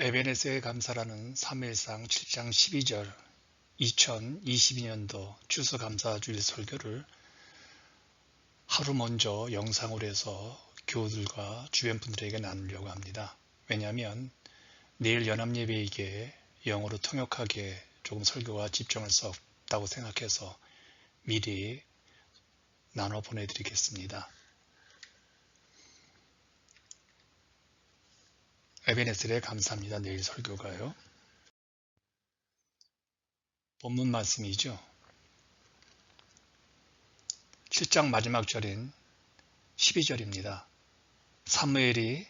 에베네스의 감사라는 사무엘상 7장 12절 2022년도 추수감사주일 설교를 하루 먼저 영상으로 해서 교우들과 주변 분들에게 나누려고 합니다. 왜냐하면 내일 연합예배이기에 영어로 통역하기에 조금 설교가 집중할 수 없다고 생각해서 미리 나눠 보내드리겠습니다. 에베네셀에 감사합니다. 내일 설교가요. 본문 말씀이죠. 7장 마지막 절인 12절입니다. 사무엘이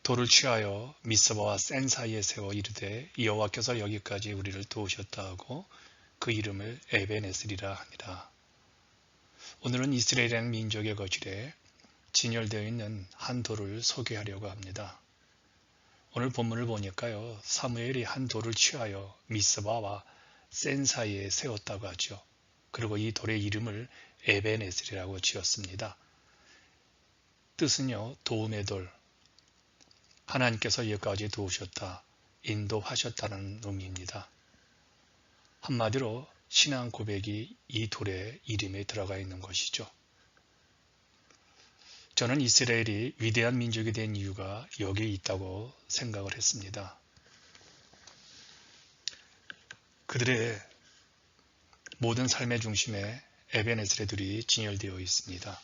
돌을 취하여 미스바와 센 사이에 세워 이르되 여호와께서 여기까지 우리를 도우셨다 하고 그 이름을 에베네셀이라 하니라. 오늘은 이스라엘 민족의 거실에 진열되어 있는 한 돌을 소개하려고 합니다. 오늘 본문을 보니까요. 사무엘이 한 돌을 취하여 미스바와 센 사이에 세웠다고 하죠. 그리고 이 돌의 이름을 에베네셀이라고 지었습니다. 뜻은요. 도움의 돌, 하나님께서 여기까지 도우셨다, 인도하셨다는 의미입니다. 한마디로 신앙 고백이 이 돌의 이름에 들어가 있는 것이죠. 저는 이스라엘이 위대한 민족이 된 이유가 여기에 있다고 생각을 했습니다. 그들의 모든 삶의 중심에 에베네셀의 돌이 진열되어 있습니다.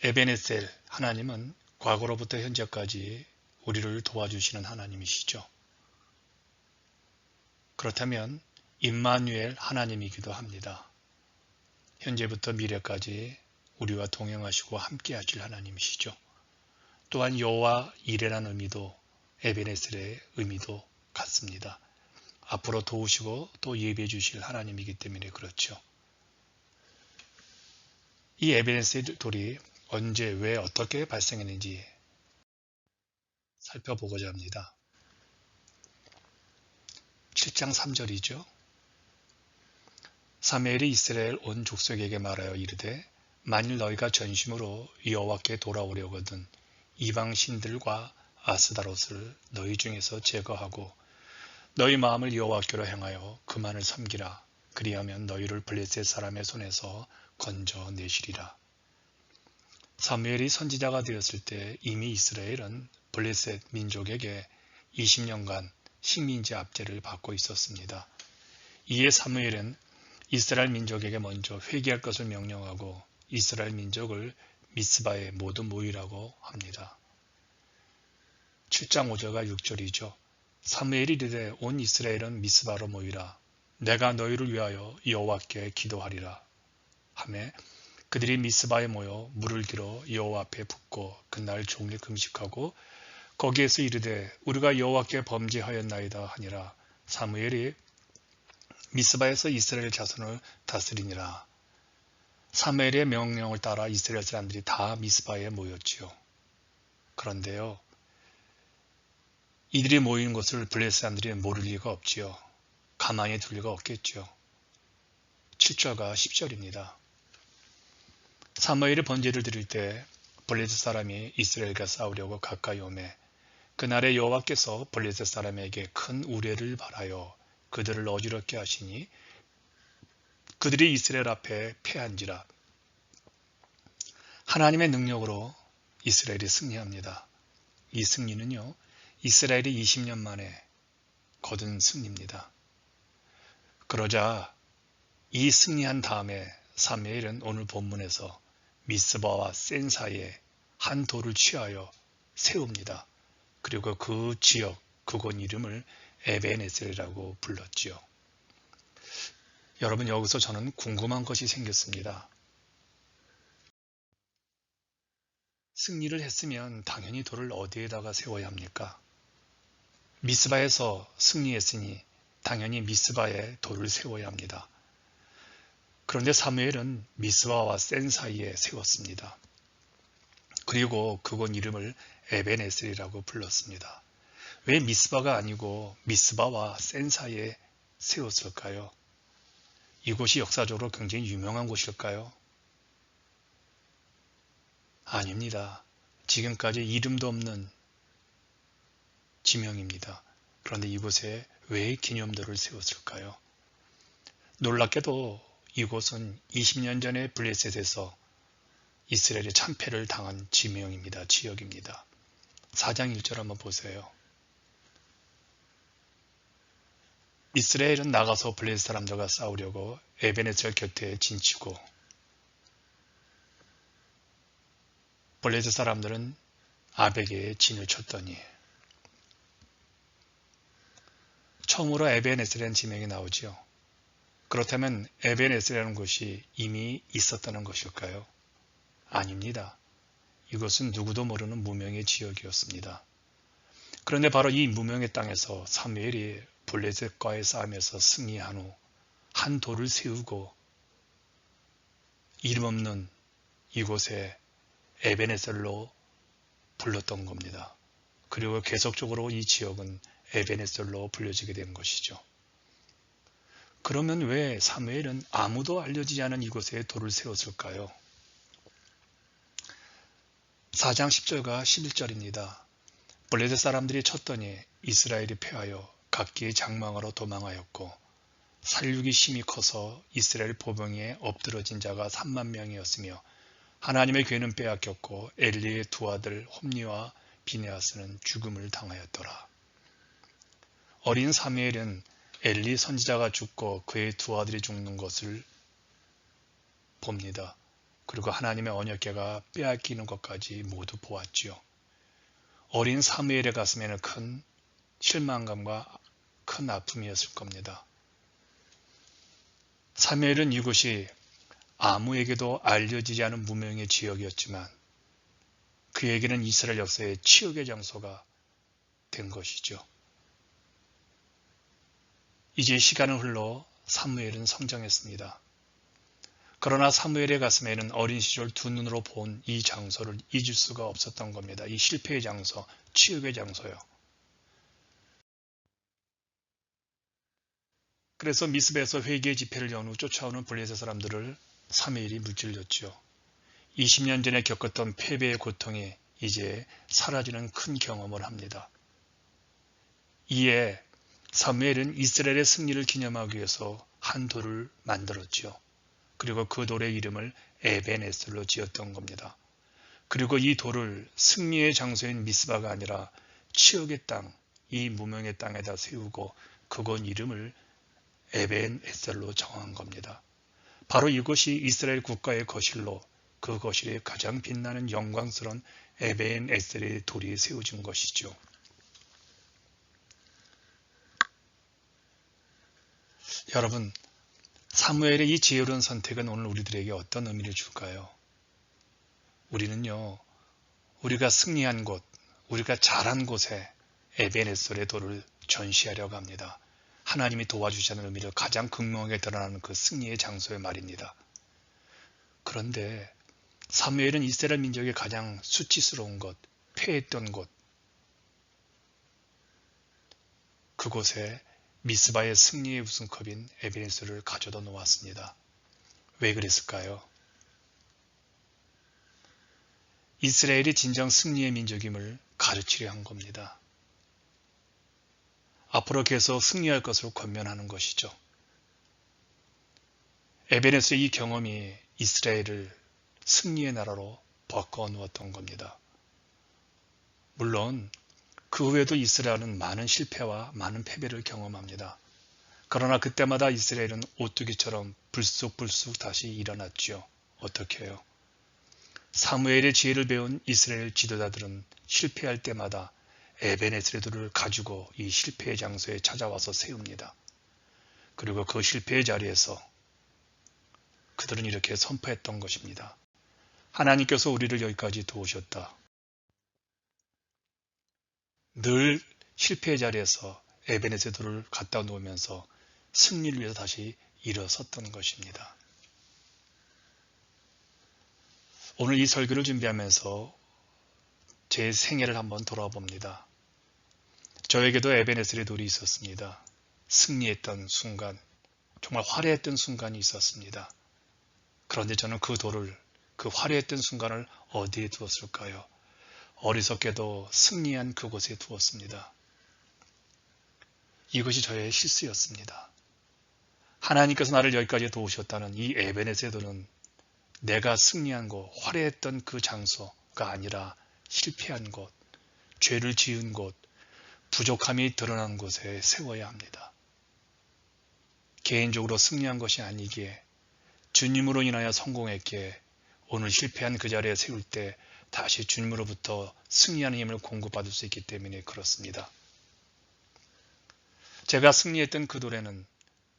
에베네셀 하나님은 과거로부터 현재까지 우리를 도와주시는 하나님이시죠. 그렇다면 임마누엘 하나님이기도 합니다. 현재부터 미래까지 우리와 동행하시고 함께 하실 하나님이시죠. 또한 여호와 이레라는 의미도 에베네셀의 의미도 같습니다. 앞으로 도우시고 또 예비해 주실 하나님이기 때문에 그렇죠. 이 에베네셀 돌이 언제 왜 어떻게 발생했는지 살펴보고자 합니다. 7장 3절이죠. 사무엘이 이스라엘 온 족속에게 말하여 이르되 만일 너희가 전심으로 여호와께 돌아오려거든 이방 신들과 아스다롯을 너희 중에서 제거하고 너희 마음을 여호와께로 향하여 그만을 섬기라. 그리하면 너희를 블레셋 사람의 손에서 건져내시리라. 사무엘이 선지자가 되었을 때 이미 이스라엘은 블레셋 민족에게 20년간 식민지 압제를 받고 있었습니다. 이에 사무엘은 이스라엘 민족에게 먼저 회개할 것을 명령하고 이스라엘 민족을 미스바에 모두 모이라고 합니다. 7장 5절과 6절이죠. 사무엘이 이르되 온 이스라엘은 미스바로 모이라. 내가 너희를 위하여 여호와께 기도하리라 하매 그들이 미스바에 모여 물을 길어 여호와 앞에 붓고 그날 종일 금식하고 거기에서 이르되 우리가 여호와께 범죄하였나이다 하니라. 사무엘이 미스바에서 이스라엘 자손을 다스리니라. 사무엘의 명령을 따라 이스라엘 사람들이 다 미스바에 모였지요. 그런데요. 이들이 모이는 것을 블레셋 사람들이 모를 리가 없지요. 가만히 둘 리가 없겠지요. 7절과 10절입니다. 사무엘이 번제를 드릴 때 블레셋 사람이 이스라엘과 싸우려고 가까이 오매 그날에 여호와께서 블레셋 사람에게 큰 우레를 발하여 그들을 어지럽게 하시니 그들이 이스라엘 앞에 패한지라. 하나님의 능력으로 이스라엘이 승리합니다. 이 승리는요. 이스라엘이 20년 만에 거둔 승리입니다. 그러자 이 승리한 다음에 사무엘은 오늘 본문에서 미스바와 센 사이에 한 돌을 취하여 세웁니다. 그리고 그 지역, 그곳 이름을 에베네셀이라고 불렀지요. 여러분 여기서 저는 궁금한 것이 생겼습니다. 승리를 했으면 당연히 돌을 어디에다가 세워야 합니까? 미스바에서 승리했으니 당연히 미스바에 돌을 세워야 합니다. 그런데 사무엘은 미스바와 센 사이에 세웠습니다. 그리고 그곳 이름을 에베네셀이라고 불렀습니다. 왜 미스바가 아니고 미스바와 센 사이에 세웠을까요? 이곳이 역사적으로 굉장히 유명한 곳일까요? 아닙니다. 지금까지 이름도 없는 지명입니다. 그런데 이곳에 왜 기념돌을 세웠을까요? 놀랍게도 이곳은 20년 전에 블레셋에서 이스라엘의 참패를 당한 지명입니다. 지역입니다. 4장 1절 한번 보세요. 이스라엘은 나가서 블레셋 사람들과 싸우려고 에베네셀 곁에 진치고 블레셋 사람들은 아벡에 진을 쳤더니 처음으로 에베네셀이라는 지명이 나오지요. 그렇다면 에베네셀이라는 곳이 이미 있었다는 것일까요? 아닙니다. 이것은 누구도 모르는 무명의 지역이었습니다. 그런데 바로 이 무명의 땅에서 사무엘이 블레셋과의 싸움에서 승리한 후 한 돌을 세우고 이름 없는 이곳에 에베네셀로 불렀던 겁니다. 그리고 계속적으로 이 지역은 에베네셀로 불려지게 된 것이죠. 그러면 왜 사무엘은 아무도 알려지지 않은 이곳에 돌을 세웠을까요? 4장 10절과 11절입니다. 블레셋 사람들이 쳤더니 이스라엘이 패하여 각기의 장막으로 도망하였고 살육이 심히 커서 이스라엘 보병에 엎드러진 자가 3만 명이었으며 하나님의 괴는 빼앗겼고 엘리의 두 아들 홈니와 비네아스는 죽음을 당하였더라. 어린 사무엘은 엘리 선지자가 죽고 그의 두 아들이 죽는 것을 봅니다. 그리고 하나님의 언약궤가 빼앗기는 것까지 모두 보았지요. 어린 사무엘의 가슴에는 큰 실망감과 큰 아픔이었을 겁니다. 사무엘은 이곳이 아무에게도 알려지지 않은 무명의 지역이었지만 그에게는 이스라엘 역사의 치욕의 장소가 된 것이죠. 이제 시간은 흘러 사무엘은 성장했습니다. 그러나 사무엘의 가슴에는 어린 시절 두 눈으로 본 이 장소를 잊을 수가 없었던 겁니다. 이 실패의 장소, 치욕의 장소요. 그래서 미스베에서 회개 집회를 연 후 쫓아오는 블레셋 사람들을 사무엘이 무찔렀죠. 20년 전에 겪었던 패배의 고통이 이제 사라지는 큰 경험을 합니다. 이에 사무엘은 이스라엘의 승리를 기념하기 위해서 한 돌을 만들었지요. 그리고 그 돌의 이름을 에벤에셀로 지었던 겁니다. 그리고 이 돌을 승리의 장소인 미스바가 아니라 치욕의 땅, 이 무명의 땅에다 세우고 그곳 이름을 에벤에셀로 정한 겁니다. 바로 이것이 이스라엘 국가의 거실로 그 거실에 가장 빛나는 영광스러운 에벤에셀의 돌이 세워진 것이죠. 여러분, 사무엘의 이 지혜로운 선택은 오늘 우리들에게 어떤 의미를 줄까요? 우리는요, 우리가 승리한 곳, 우리가 잘한 곳에 에벤에셀의 돌을 전시하려고 합니다. 하나님이 도와주시는 의미를 가장 극명하게 드러나는 그 승리의 장소의 말입니다. 그런데 사무엘은 이스라엘 민족의 가장 수치스러운 곳, 패했던 곳, 그곳에 미스바의 승리의 우승컵인 에벤에셀을 가져다 놓았습니다. 왜 그랬을까요? 이스라엘이 진정 승리의 민족임을 가르치려 한 겁니다. 앞으로 계속 승리할 것을 권면하는 것이죠. 에벤에셀의 이 경험이 이스라엘을 승리의 나라로 바꿔 놓았던 겁니다. 물론 그 후에도 이스라엘은 많은 실패와 많은 패배를 경험합니다. 그러나 그때마다 이스라엘은 오뚜기처럼 불쑥불쑥 다시 일어났지요. 어떻게 해요? 사무엘의 지혜를 배운 이스라엘 지도자들은 실패할 때마다 에벤에셀의 돌을 가지고 이 실패의 장소에 찾아와서 세웁니다. 그리고 그 실패의 자리에서 그들은 이렇게 선포했던 것입니다. 하나님께서 우리를 여기까지 도우셨다. 늘 실패의 자리에서 에벤에셀의 돌을 갖다 놓으면서 승리를 위해서 다시 일어섰던 것입니다. 오늘 이 설교를 준비하면서 제 생애를 한번 돌아봅니다. 저에게도 에벤에셀의 돌이 있었습니다. 승리했던 순간, 정말 화려했던 순간이 있었습니다. 그런데 저는 그 돌을, 그 화려했던 순간을 어디에 두었을까요? 어리석게도 승리한 그곳에 두었습니다. 이것이 저의 실수였습니다. 하나님께서 나를 여기까지 도우셨다는 이 에베네스의 도는 내가 승리한 곳, 화려했던 그 장소가 아니라 실패한 곳, 죄를 지은 곳, 부족함이 드러난 곳에 세워야 합니다. 개인적으로 승리한 것이 아니기에 주님으로 인하여 성공했기에 오늘 실패한 그 자리에 세울 때 다시 주님으로부터 승리하는 힘을 공급받을 수 있기 때문에 그렇습니다. 제가 승리했던 그 돌에는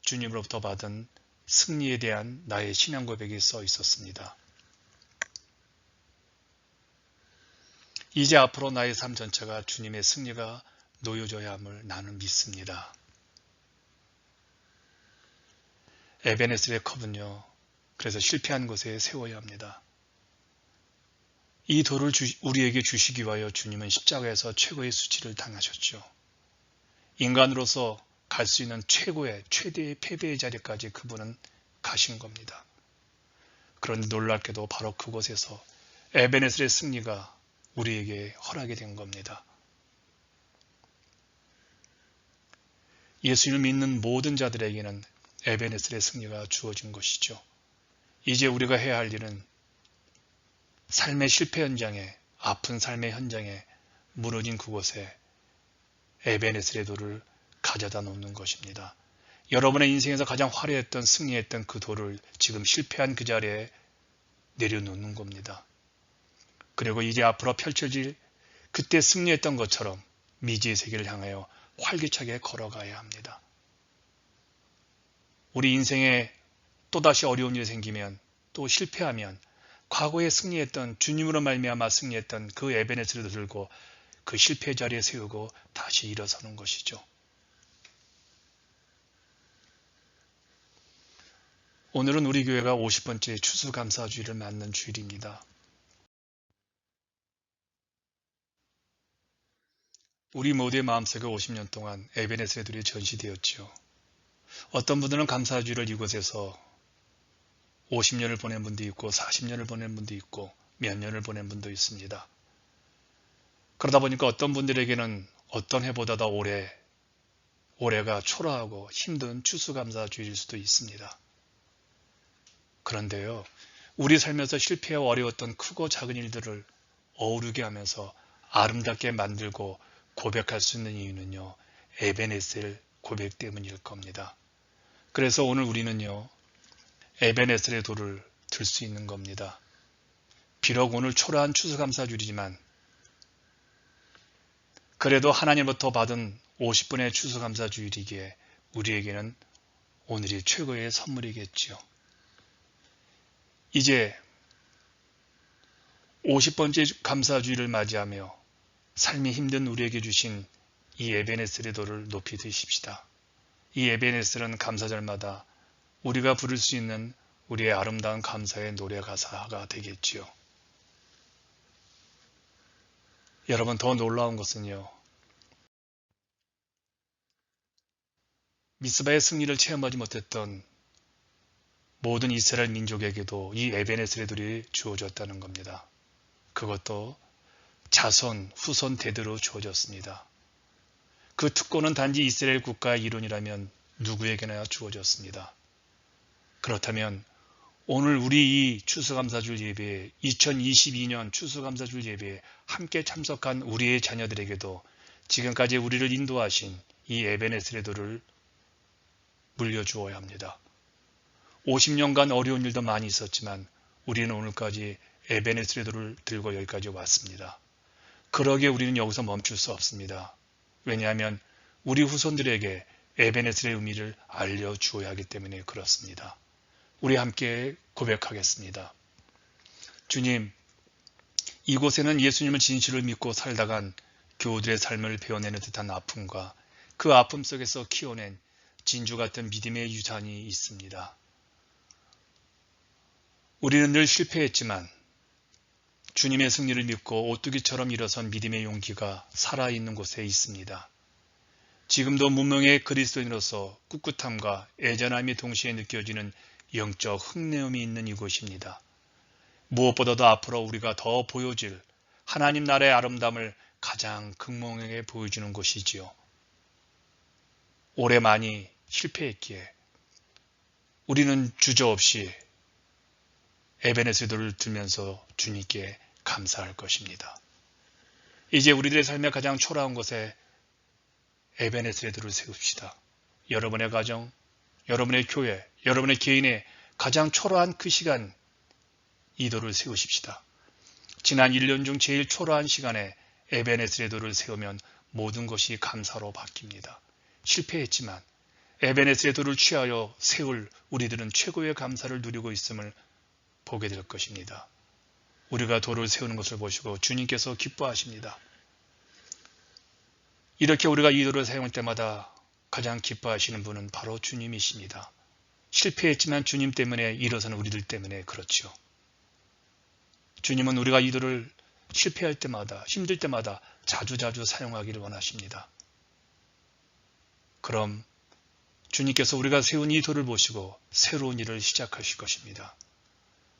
주님으로부터 받은 승리에 대한 나의 신앙 고백이 써 있었습니다. 이제 앞으로 나의 삶 전체가 주님의 승리가 놓여져야 함을 나는 믿습니다. 에베네스의 컵은요, 그래서 실패한 곳에 세워야 합니다. 이 돌을 우리에게 주시기 위하여 주님은 십자가에서 최고의 수치를 당하셨죠. 인간으로서 갈 수 있는 최대의 패배의 자리까지 그분은 가신 겁니다. 그런데 놀랍게도 바로 그곳에서 에베네스의 승리가 우리에게 허락이 된 겁니다. 예수님을 믿는 모든 자들에게는 에베네스의 승리가 주어진 것이죠. 이제 우리가 해야 할 일은 삶의 실패 현장에, 아픈 삶의 현장에, 무너진 그곳에 에베네스의 돌을 가져다 놓는 것입니다. 여러분의 인생에서 가장 화려했던 승리했던 그 돌을 지금 실패한 그 자리에 내려놓는 겁니다. 그리고 이제 앞으로 펼쳐질 그때 승리했던 것처럼 미지의 세계를 향하여 활기차게 걸어가야 합니다. 우리 인생에 또다시 어려운 일이 생기면, 또 실패하면 과거에 승리했던, 주님으로 말미암아 승리했던 그 에베네스를 들고 그 실패 자리에 세우고 다시 일어서는 것이죠. 오늘은 우리 교회가 50번째 추수감사주일을 맞는 주일입니다. 우리 모두의 마음속에 50년 동안 에베네스의 돌이 전시되었지요. 어떤 분들은 감사주일을 이곳에서 50년을 보낸 분도 있고 40년을 보낸 분도 있고 몇 년을 보낸 분도 있습니다. 그러다 보니까 어떤 분들에게는 어떤 해보다 더 올해가 초라하고 힘든 추수감사주일일 수도 있습니다. 그런데요, 우리 삶에서 실패하고 어려웠던 크고 작은 일들을 어우르게 하면서 아름답게 만들고 고백할 수 있는 이유는요, 에베네셀 고백 때문일 겁니다. 그래서 오늘 우리는요, 에베네셀의 돌을 들 수 있는 겁니다. 비록 오늘 초라한 추수감사주일이지만 그래도 하나님부터 받은 50분의 추수감사주일이기에 우리에게는 오늘이 최고의 선물이겠지요. 이제 50번째 감사주일을 맞이하며 삶이 힘든 우리에게 주신 이 에베네셀의 돌을 높이 드십시다. 이 에베네셀은 감사절마다 우리가 부를 수 있는 우리의 아름다운 감사의 노래 가사가 되겠지요. 여러분, 더 놀라운 것은요, 미스바의 승리를 체험하지 못했던 모든 이스라엘 민족에게도 이 에베네셀의 돌이 주어졌다는 겁니다. 그것도 자손, 후손 대대로 주어졌습니다. 그 특권은 단지 이스라엘 국가의 일원이라면 누구에게나 주어졌습니다. 그렇다면 오늘 우리 이 추수감사주일 예배에 2022년 추수감사주일 예배에 함께 참석한 우리의 자녀들에게도 지금까지 우리를 인도하신 이 에베네셀의 돌을 물려주어야 합니다. 50년간 어려운 일도 많이 있었지만 우리는 오늘까지 에베네셀의 돌을 들고 여기까지 왔습니다. 그러기에 우리는 여기서 멈출 수 없습니다. 왜냐하면 우리 후손들에게 에베네셀의 의미를 알려주어야 하기 때문에 그렇습니다. 우리 함께 고백하겠습니다. 주님, 이곳에는 예수님을 진실을 믿고 살다간 교우들의 삶을 배워내는 듯한 아픔과 그 아픔 속에서 키워낸 진주 같은 믿음의 유산이 있습니다. 우리는 늘 실패했지만 주님의 승리를 믿고 오뚜기처럼 일어선 믿음의 용기가 살아있는 곳에 있습니다. 지금도 문명의 그리스도인으로서 꿋꿋함과 애전함이 동시에 느껴지는 영적 흥내음이 있는 이곳입니다. 무엇보다도 앞으로 우리가 더 보여질 하나님 나라의 아름다움을 가장 극명하게 보여주는 곳이지요. 오래 많이 실패했기에 우리는 주저없이 에베네스더를 들면서 주님께 감사할 것입니다. 이제 우리들의 삶의 가장 초라한 곳에 에베네스더를 세웁시다. 여러분의 가정, 여러분의 교회, 여러분의 개인의 가장 초라한 그 시간 이도를 세우십시다. 지난 1년 중 제일 초라한 시간에 에베네스더를 세우면 모든 것이 감사로 바뀝니다. 실패했지만 에베네스더를 취하여 세울 우리들은 최고의 감사를 누리고 있음을 보게 될 것입니다. 우리가 돌을 세우는 것을 보시고 주님께서 기뻐하십니다. 이렇게 우리가 이 돌을 사용할 때마다 가장 기뻐하시는 분은 바로 주님이십니다. 실패했지만 주님 때문에 일어서는 우리들 때문에 그렇죠. 주님은 우리가 이 돌을 실패할 때마다 힘들 때마다 자주자주 사용하기를 원하십니다. 그럼 주님께서 우리가 세운 이 돌을 보시고 새로운 일을 시작하실 것입니다.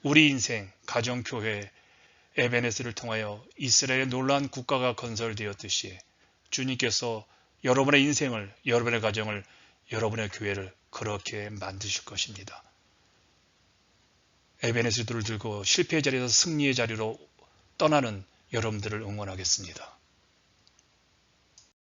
우리 인생, 가정, 교회, 에베네스를 통하여 이스라엘의 놀라운 국가가 건설되었듯이 주님께서 여러분의 인생을, 여러분의 가정을, 여러분의 교회를 그렇게 만드실 것입니다. 에베네스들을 들고 실패의 자리에서 승리의 자리로 떠나는 여러분들을 응원하겠습니다.